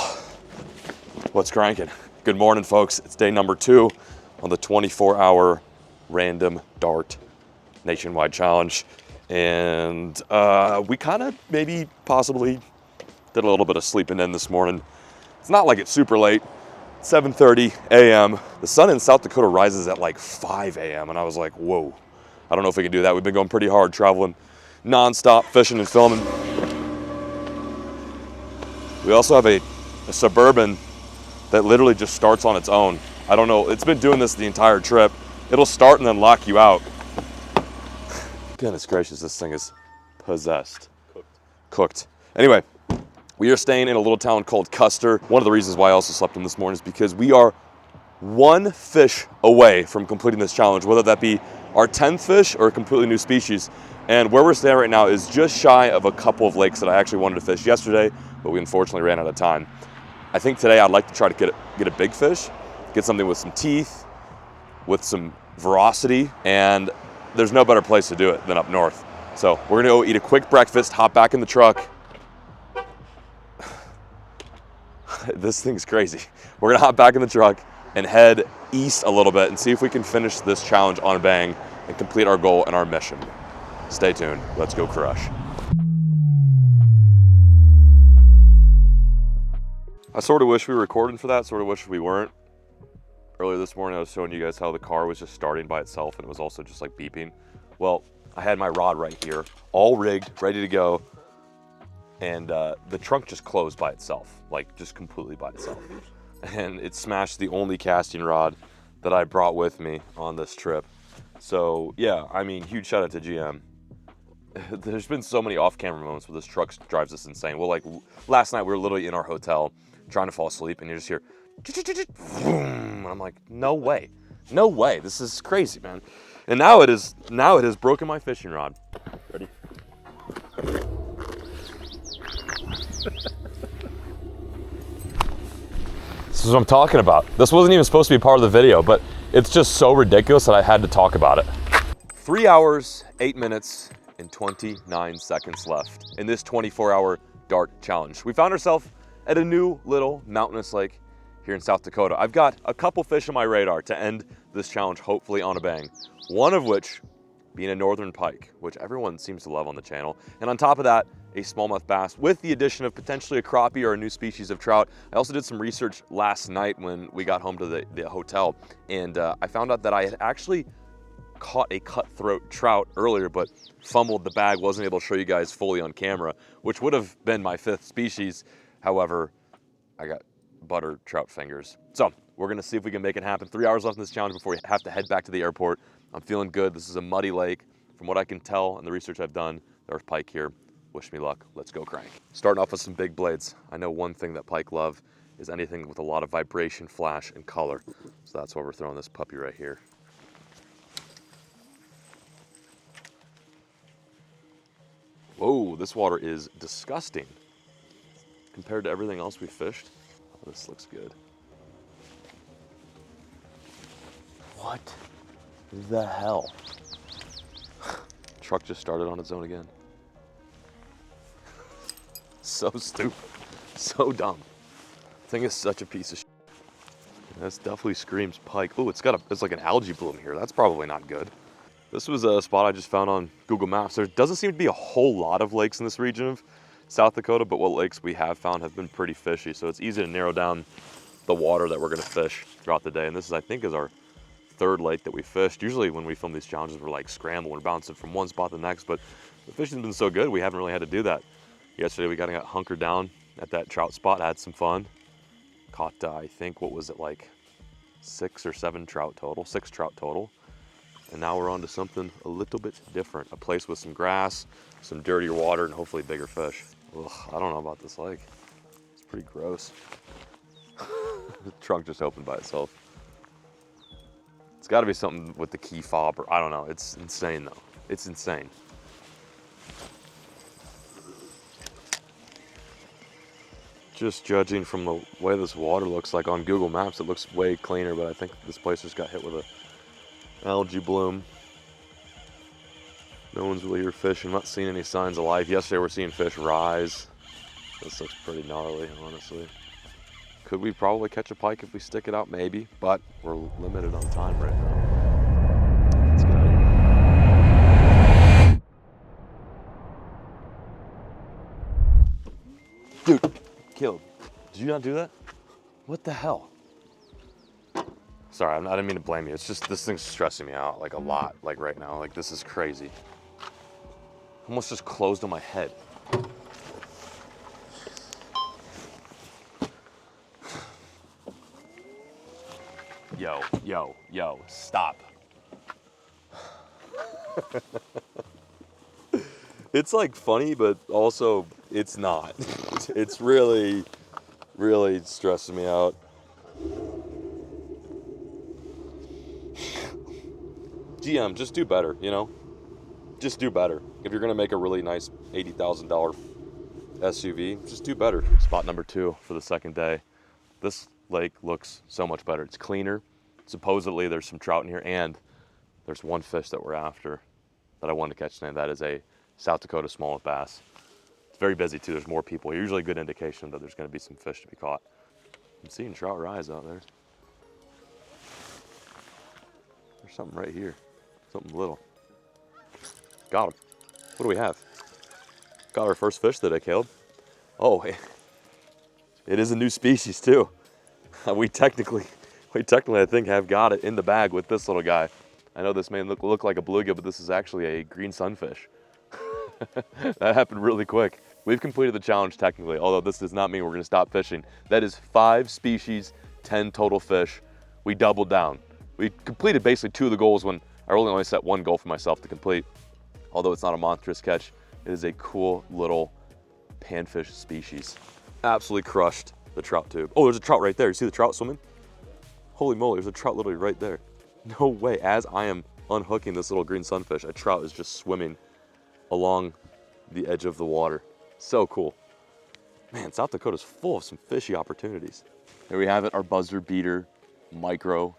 what's cranking? Good morning, folks. It's day number 2 on the 24-hour random dart nationwide challenge. And we kind of maybe possibly did a little bit of sleeping in this morning. It's not like it's super late. 7:30 a.m. The sun in South Dakota rises at like 5 a.m. And I was like, whoa, I don't know if we can do that. We've been going pretty hard, traveling nonstop, fishing and filming. We also have a Suburban that literally just starts on its own. I don't know, it's been doing this the entire trip. It'll start and then lock you out. Goodness gracious, this thing is possessed. Cooked. Anyway, we are staying in a little town called Custer. One of the reasons why I also slept in this morning is because we are 1 fish away from completing this challenge, whether that be our 10th fish or a completely new species. And where we're staying right now is just shy of a couple of lakes that I actually wanted to fish yesterday, but we unfortunately ran out of time. I think today I'd like to try to get a big fish, get something with some teeth, with some veracity, and there's no better place to do it than up north. So we're gonna go eat a quick breakfast, hop back in the truck. This thing's crazy. We're gonna hop back in the truck and head east a little bit and see if we can finish this challenge on a bang and complete our goal and our mission. Stay tuned, let's go crush. I sort of wish we were recording for that, sort of wish we weren't. Earlier this morning I was showing you guys how the car was just starting by itself and it was also just like beeping. Well, I had my rod right here, all rigged, ready to go, and the trunk just closed by itself, like just completely by itself. And it smashed the only casting rod that I brought with me on this trip. So yeah, I mean, huge shout out to GM. There's been so many off-camera moments where this truck drives us insane. Well, like last night we were literally in our hotel trying to fall asleep and you just hear, and I'm like, no way, no way, this is crazy, man. And now it has broken my fishing rod. Ready? This is what I'm talking about. This wasn't even supposed to be part of the video, but it's just so ridiculous that I had to talk about it. 3 hours, 8 minutes, and 29 seconds left in this 24-hour dart challenge. We found ourselves at a new little mountainous lake here in South Dakota. I've got a couple fish on my radar to end this challenge, hopefully on a bang. One of which being a northern pike, which everyone seems to love on the channel. And on top of that, a smallmouth bass with the addition of potentially a crappie or a new species of trout. I also did some research last night when we got home to the hotel, and I found out that I had actually caught a cutthroat trout earlier, but fumbled the bag, wasn't able to show you guys fully on camera, which would have been my 5th species. However, I got butter trout fingers. So we're gonna see if we can make it happen. 3 hours left in this challenge before we have to head back to the airport. I'm feeling good. This is a muddy lake. From what I can tell and the research I've done, there's pike here. Wish me luck. Let's go crank. Starting off with some big blades. I know one thing that pike love is anything with a lot of vibration, flash, and color. So that's why we're throwing this puppy right here. Whoa, this water is disgusting compared to everything else we fished. Oh, this looks good. What the hell? Truck just started on its own again. So stupid, so dumb. Thing is such a piece of shit. This definitely screams pike. Ooh, it's like an algae bloom here. That's probably not good. This was a spot I just found on Google Maps. There doesn't seem to be a whole lot of lakes in this region of South Dakota, but what lakes we have found have been pretty fishy. So it's easy to narrow down the water that we're gonna fish throughout the day. And this is, I think, is our 3rd lake that we fished. Usually when we film these challenges, we're like scrambling, we're bouncing from one spot to the next, but the fishing's been so good, we haven't really had to do that. Yesterday we got hunkered down at that trout spot, had some fun. Caught, I think, what was it, like 6 or 7 trout total, 6 trout total. And now we're on to something a little bit different. A place with some grass, some dirtier water, and hopefully bigger fish. Ugh, I don't know about this lake. It's pretty gross. The trunk just opened by itself. It's gotta be something with the key fob, or I don't know. It's insane though. It's insane. Just judging from the way this water looks like on Google Maps, it looks way cleaner, but I think this place just got hit with a algae bloom. No one's really here fishing. Not seeing any signs of life. Yesterday we're seeing fish rise. This looks pretty gnarly, honestly. Could we probably catch a pike if we stick it out? Maybe, but we're limited on time right now. Let's get out of here. Dude, Caleb, did you not do that? What the hell? Sorry, I didn't mean to blame you. It's just this thing's stressing me out like a lot, like right now. Like this is crazy. Almost just closed on my head. Yo, stop. It's like funny, but also it's not. It's really, really stressing me out. GM, just do better, you know? Just do better. If you're gonna make a really nice $80,000 SUV, just do better. Spot number 2 for the 2nd day. This lake looks so much better. It's cleaner. Supposedly there's some trout in here, and there's one fish that we're after that I wanted to catch today. That is a South Dakota smallmouth bass. It's very busy too. There's more people. Usually a good indication that there's gonna be some fish to be caught. I'm seeing trout rise out there. There's something right here. Something little. Got him. What do we have? Got our first fish today, Caleb. Oh, it is a new species too. We technically, I think, have got it in the bag with this little guy. I know this may look like a bluegill, but this is actually a green sunfish. That happened really quick. We've completed the challenge technically, although this does not mean we're gonna stop fishing. That is 5 species, 10 total fish. We doubled down. We completed basically 2 of the goals when I really only set 1 goal for myself to complete. Although it's not a monstrous catch, it is a cool little panfish species. Absolutely crushed the trout tube. Oh, there's a trout right there. You see the trout swimming? Holy moly, there's a trout literally right there. No way, as I am unhooking this little green sunfish, a trout is just swimming along the edge of the water. So cool. Man, South Dakota's full of some fishy opportunities. There we have it, our buzzer beater, micro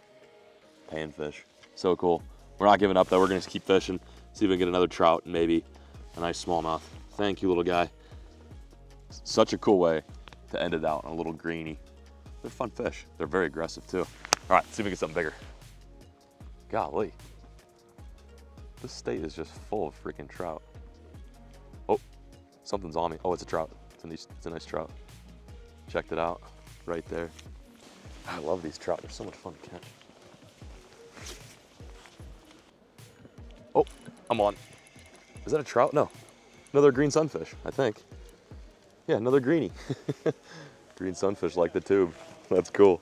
panfish. So cool. We're not giving up though, we're gonna keep fishing, see if we can get another trout and maybe a nice smallmouth. Thank you, little guy. Such a cool way to end it out on a little greenie. They're fun fish. They're very aggressive too. All right, let's see if we can get something bigger. Golly. This state is just full of freaking trout. Oh, something's on me. Oh, it's a trout. It's a nice trout. Checked it out right there. I love these trout. They're so much fun to catch. Oh, I'm on. Is that a trout? No. Another green sunfish, I think. Yeah, another greenie. Green sunfish like the tube. That's cool.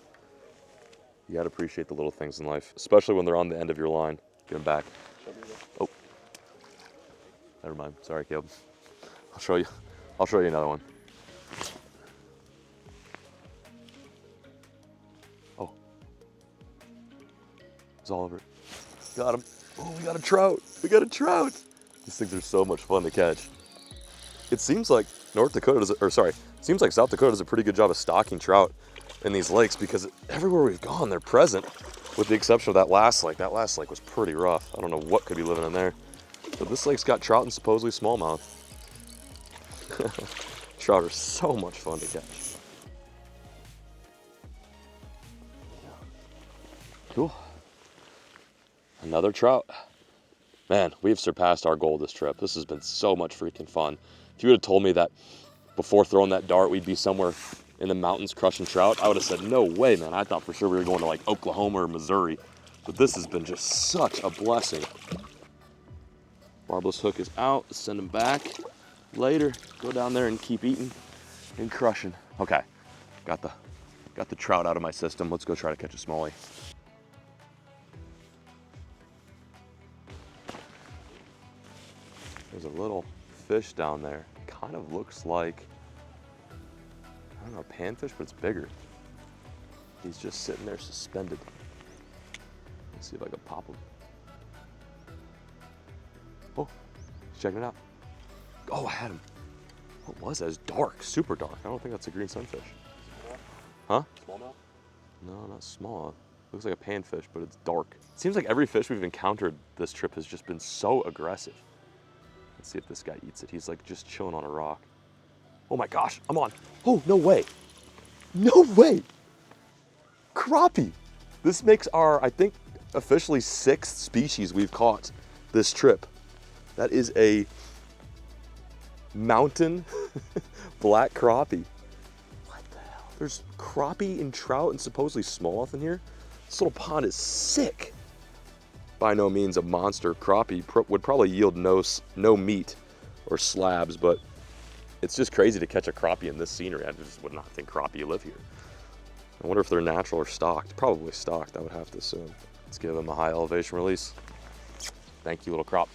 You gotta appreciate the little things in life, especially when they're on the end of your line. Get them back. Oh, never mind. Sorry, Caleb. I'll show you another one. Oh, it's all over it. Got him. Oh, we got a trout. We got a trout. These things are so much fun to catch. It seems like South Dakota does a pretty good job of stocking trout in these lakes because everywhere we've gone, they're present, with the exception of that last lake. That last lake was pretty rough. I don't know what could be living in there. But this lake's got trout and supposedly smallmouth. Trout are so much fun to catch. Cool. Another trout. Man, we've surpassed our goal this trip. This has been so much freaking fun. If you would have told me that before throwing that dart, we'd be somewhere in the mountains crushing trout, I would have said, no way, man. I thought for sure we were going to like Oklahoma or Missouri. But this has been just such a blessing. Barbless hook is out. Let's send him back. Later, go down there and keep eating and crushing. Okay, got the trout out of my system. Let's go try to catch a smallie. There's a little fish down there. Kind of looks like, I don't know, a panfish, but it's bigger. He's just sitting there suspended. Let's see if I can pop him. Oh, he's checking it out. Oh, I had him. What was that? It was dark, super dark. I don't think that's a green sunfish. Huh? Smallmouth? No, not small. Looks like a panfish, but it's dark. It seems like every fish we've encountered this trip has just been so aggressive. Let's see if this guy eats it. He's like just chilling on a rock. Oh my gosh, I'm on. Oh, no way. No way. Crappie. This makes our, I think, officially 6th species we've caught this trip. That is a mountain black crappie. What the hell? There's crappie and trout and supposedly smallmouth in here. This little pond is sick. By no means a monster. Crappie would probably yield no meat or slabs, but it's just crazy to catch a crappie in this scenery. I just would not think crappie live here. I wonder if they're natural or stocked. Probably stocked, I would have to assume. Let's give them a high elevation release. Thank you, little crop.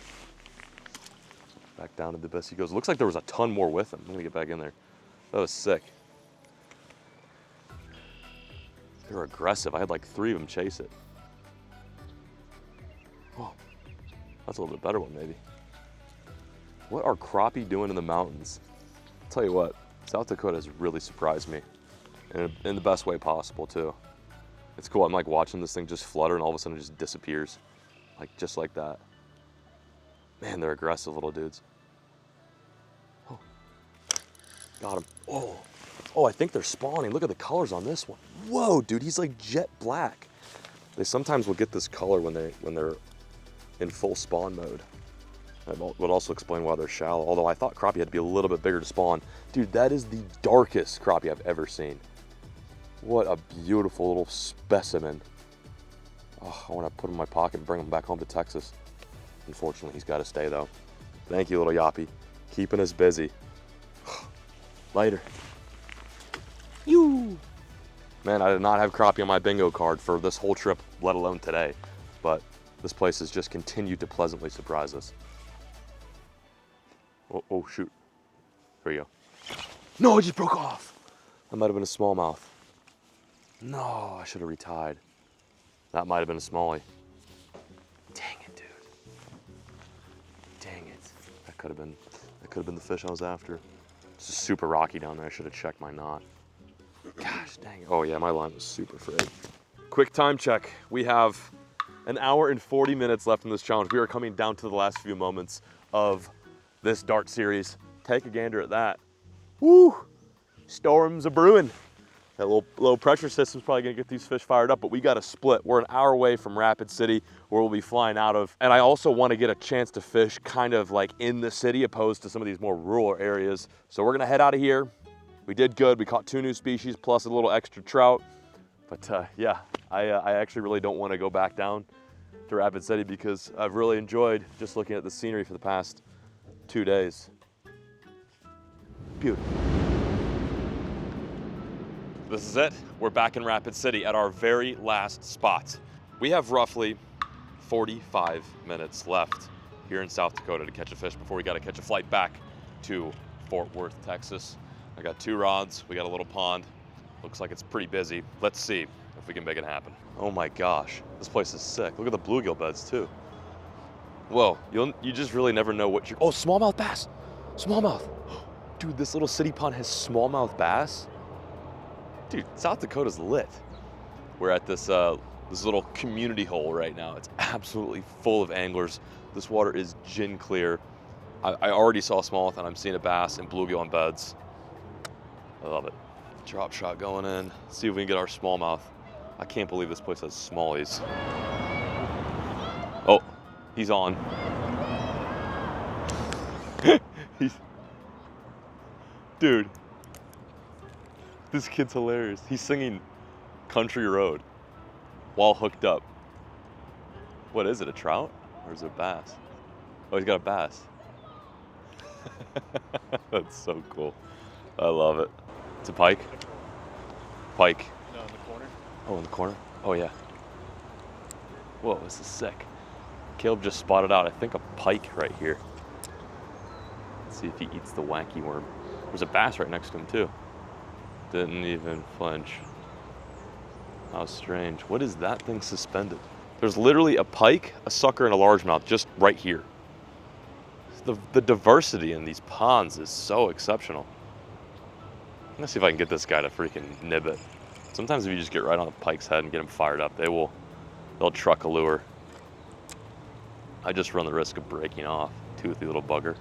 Back down to the best he goes. Looks like there was a ton more with him. Let me get back in there. That was sick. They're aggressive. I had like 3 of them chase it. Oh, that's a little bit better one, maybe. What are crappie doing in the mountains? I'll tell you what, South Dakota has really surprised me in the best way possible, too. It's cool. I'm like watching this thing just flutter and all of a sudden it just disappears. Like, just like that. Man, they're aggressive little dudes. Oh, got him. Oh, I think they're spawning. Look at the colors on this one. Whoa, dude, he's like jet black. They sometimes will get this color when they're in full spawn mode. That would also explain why they're shallow, although I thought crappie had to be a little bit bigger to spawn. Dude, that is the darkest crappie I've ever seen. What a beautiful little specimen. Oh, I want to put him in my pocket and bring him back home to Texas. Unfortunately, he's got to stay though. Thank you, little yappy. Keeping us busy. Later. You. Man, I did not have crappie on my bingo card for this whole trip, let alone today. But this place has just continued to pleasantly surprise us. Oh shoot. There you go. No, it just broke off. That might have been a smallmouth. No, I should have retied. That might have been a smallie. Dang it, dude. Dang it. That could have been the fish I was after. It's just super rocky down there. I should have checked my knot. Gosh dang it. Oh yeah, my line was super frayed. Quick time check. We have an hour and 40 minutes left in this challenge. We are coming down to the last few moments of this dart series. Take a gander at that. Woo! Storms are brewing. That low pressure system's probably gonna get these fish fired up, but we got a split. We're an hour away from Rapid City, where we'll be flying out of. And I also wanna get a chance to fish kind of like in the city, opposed to some of these more rural areas. So we're gonna head out of here. We did good. We caught 2 new species, plus a little extra trout. But yeah, I actually really don't wanna go back down to Rapid City because I've really enjoyed just looking at the scenery for the past 2 days. Beautiful. This is it. We're back in Rapid City at our very last spot. We have roughly 45 minutes left here in South Dakota to catch a fish before we gotta catch a flight back to Fort Worth, Texas. I got 2 rods, we got a little pond. Looks like it's pretty busy. Let's see if we can make it happen. Oh my gosh, this place is sick. Look at the bluegill beds too. Whoa, you just really never know what you're, oh, smallmouth bass, smallmouth. Dude, this little city pond has smallmouth bass. Dude, South Dakota's lit. We're at this this little community hole right now. It's absolutely full of anglers. This water is gin clear. I already saw smallmouth and I'm seeing a bass and bluegill on beds. I love it. Drop shot going in. See if we can get our smallmouth. I can't believe this place has smallies. Oh, he's on. Dude. This kid's hilarious. He's singing Country Road while hooked up. What is it, a trout? Or is it a bass? Oh, he's got a bass. That's so cool. I love it. It's a pike? Pike. No, in the corner. Oh, in the corner? Oh, yeah. Whoa, this is sick. Caleb just spotted out, I think, a pike right here. Let's see if he eats the wacky worm. There's a bass right next to him, too. Didn't even flinch. How strange. What is that thing suspended? There's literally a pike, a sucker, and a largemouth just right here. The diversity in these ponds is so exceptional. Let's see if I can get this guy to freaking nib it. Sometimes if you just get right on the pike's head and get him fired up, they'll truck a lure. I just run the risk of breaking off. Toothy little bugger.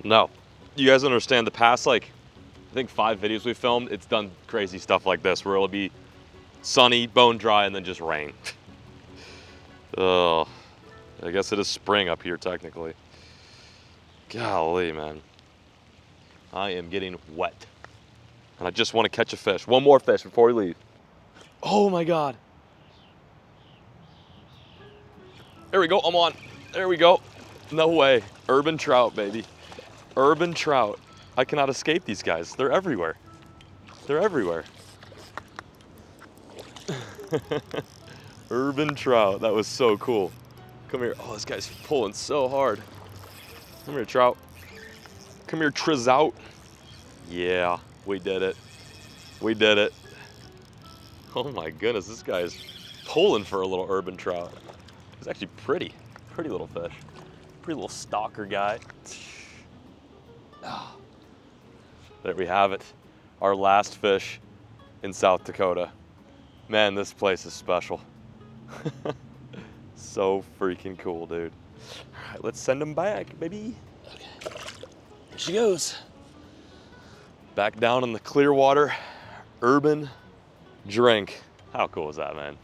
No. You guys understand the past, like, I think 5 videos we filmed, it's done crazy stuff like this, where it'll be sunny, bone dry, and then just rain. Oh, I guess it is spring up here, technically. Golly, man. I am getting wet. And I just want to catch a fish. One more fish before we leave. Oh my God. There we go, I'm on. There we go. No way. Urban trout, baby. Urban trout. I cannot escape these guys. They're everywhere. They're everywhere. Urban trout. That was so cool. Come here. Oh, this guy's pulling so hard. Come here, trout. Come here, Trizout. Yeah, we did it. We did it. Oh my goodness, this guy's pulling for a little urban trout. He's actually pretty. Pretty little fish. Pretty little stalker guy. Oh. There we have it. Our last fish in South Dakota. Man, this place is special. So freaking cool, dude. All right, let's send him back, baby. Okay. Here she goes. Back down in the clear water, urban drink. How cool is that, man?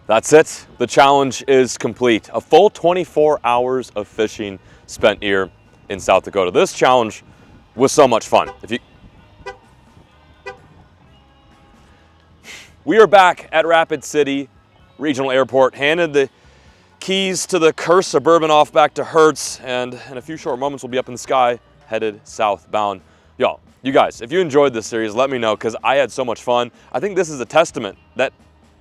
That's it. The challenge is complete. A full 24 hours of fishing spent here in South Dakota. This challenge was so much fun. We are back at Rapid City Regional Airport, handed the keys to the cursed Suburban off back to Hertz, and in a few short moments we'll be up in the sky, headed southbound. Y'all, you guys, if you enjoyed this series, let me know, because I had so much fun. I think this is a testament that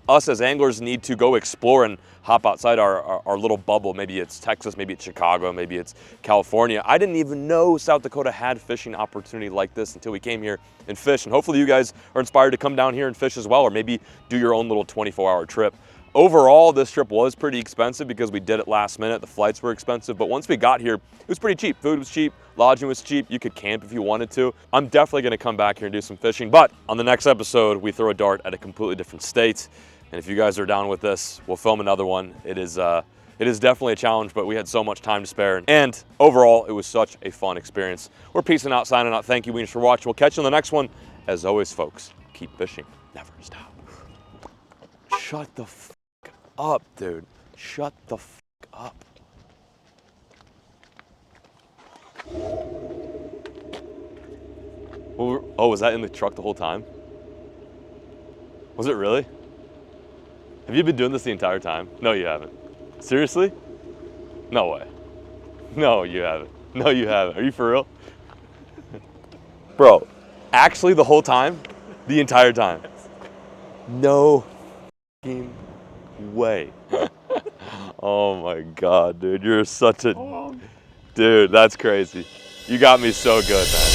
us as anglers need to go explore and hop outside our little bubble. Maybe it's Texas, maybe it's Chicago, maybe it's California. I didn't even know South Dakota had fishing opportunity like this until we came here and fished. And hopefully you guys are inspired to come down here and fish as well, or maybe do your own little 24-hour trip. Overall, this trip was pretty expensive because we did it last minute. The flights were expensive, but once we got here, it was pretty cheap. Food was cheap, lodging was cheap. You could camp if you wanted to. I'm definitely gonna come back here and do some fishing, but on the next episode, we throw a dart at a completely different state. And if you guys are down with this, we'll film another one. It is definitely a challenge, but we had so much time to spare. And overall, it was such a fun experience. We're peacing out, signing out. Thank you, Wieners, for watching. We'll catch you on the next one. As always, folks, keep fishing. Never stop. Shut the f up, dude. Shut the f up. Oh, was that in the truck the whole time? Was it really? Have you been doing this the entire time? No, you haven't. Seriously? No way. No, you haven't. No, you haven't. Are you for real? Bro, actually the whole time? The entire time? No f***ing way. Oh my God, dude. You're such a... Dude, that's crazy. You got me so good, man.